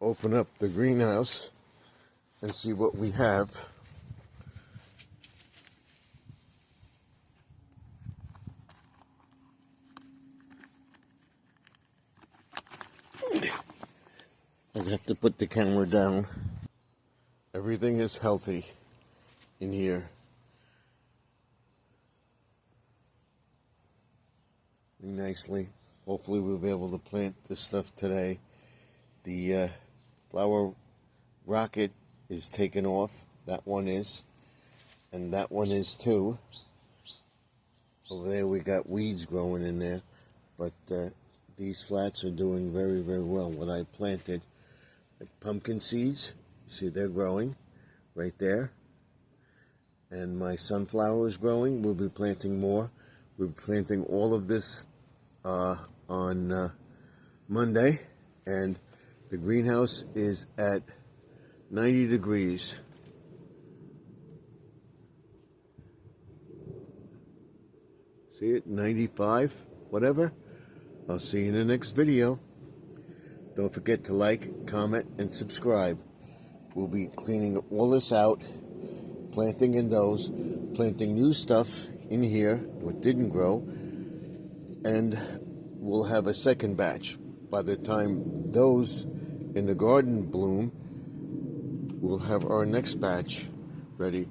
open up the greenhouse and see what we have. I have to put the camera down. Everything is healthy in here. Nicely. Hopefully we'll be able to plant this stuff today. The flower rocket is taken off. That one is. And that one is too. Over there we got weeds growing in there. But these flats are doing very, very well. What I planted, like pumpkin seeds, you see they're growing right there. And my sunflower is growing. We'll be planting more. We'll be planting all of this on Monday, and the greenhouse is at 90 degrees. See it? 95, whatever. I'll see you in the next video. Don't forget to like, comment, and subscribe. We'll be cleaning all this out, planting in those, planting new stuff in here, what didn't grow, and we'll have a second batch. By the time those in the garden bloom, we'll have our next batch ready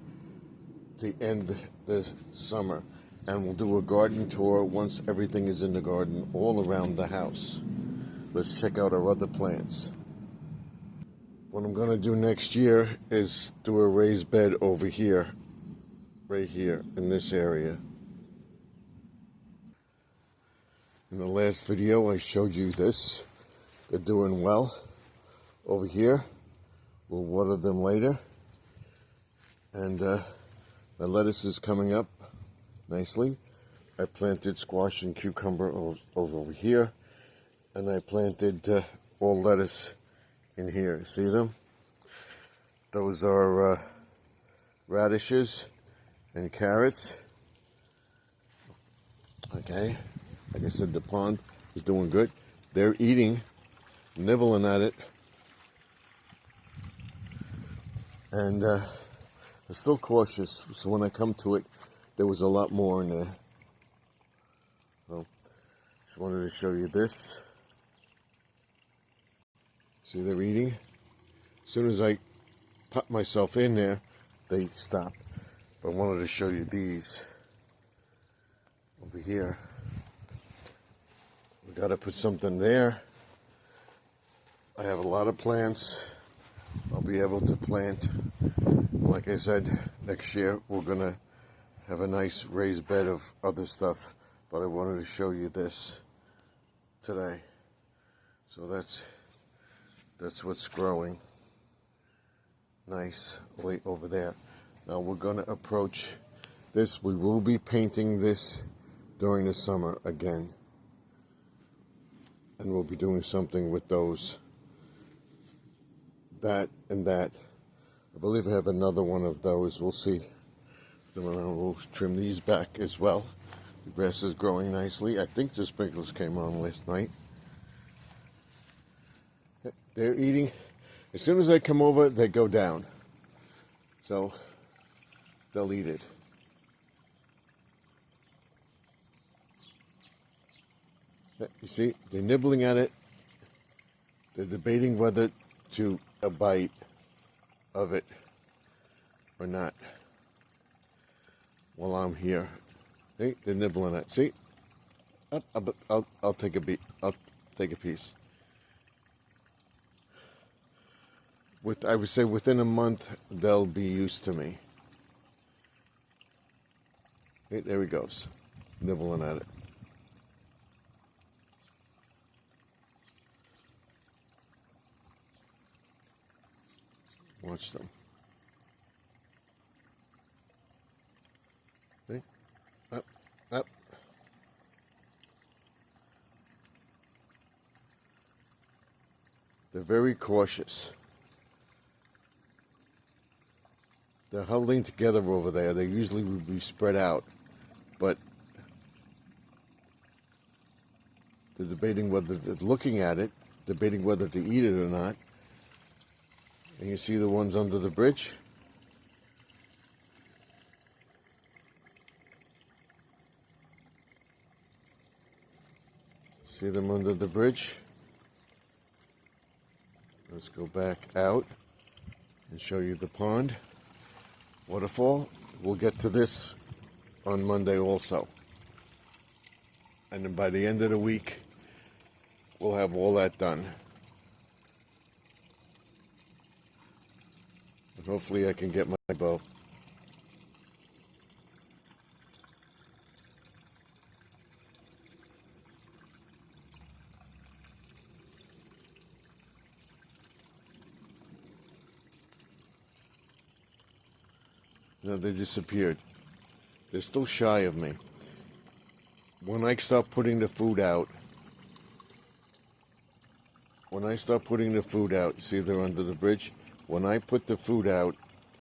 to end the summer. And we'll do a garden tour once everything is in the garden all around the house. Let's check out our other plants. What I'm going to do next year is do a raised bed over here, right here in this area. In the last video, I showed you this. They're doing well over here. We'll water them later. And the lettuce is coming up nicely. I planted squash and cucumber over here. And I planted all lettuce in here. See them? Those are radishes and carrots. Okay. Like I said, the pond is doing good. They're eating, nibbling at it. And they're still cautious. So when I come to it, there was a lot more in there. So, just wanted to show you this. See, they're eating. As soon as I pop myself in there, they stop. But I wanted to show you these over here. We got to put something there. I have a lot of plants. I'll be able to plant. Like I said, next year we're going to have a nice raised bed of other stuff. But I wanted to show you this today. So that's what's growing. Nice, way over there. Now we're going to approach this. We will be painting this during the summer again. And we'll be doing something with those. That and that. I believe I have another one of those. We'll see. We'll trim these back as well. The grass is growing nicely. I think the sprinklers came on last night. They're eating. As soon as I come over, they go down. So they'll eat it. You see, they're nibbling at it. They're debating whether to a bite of it or not while I'm here. See, they're nibbling at it. See, I'll take a beat. I'll take a piece. I would say within a month they'll be used to me. Okay, there he goes, nibbling at it. Watch them. See? Up, up. They're very cautious. They're huddling together over there. They usually would be spread out, but they're debating whether they're looking at it, debating whether to eat it or not. And you see the ones under the bridge? See them under the bridge? Let's go back out and show you the pond waterfall. We'll get to this on Monday also. And then by the end of the week, we'll have all that done. And hopefully I can get my bow. No, they disappeared. They're still shy of me. When I start putting the food out, see they're under the bridge? When I put the food out,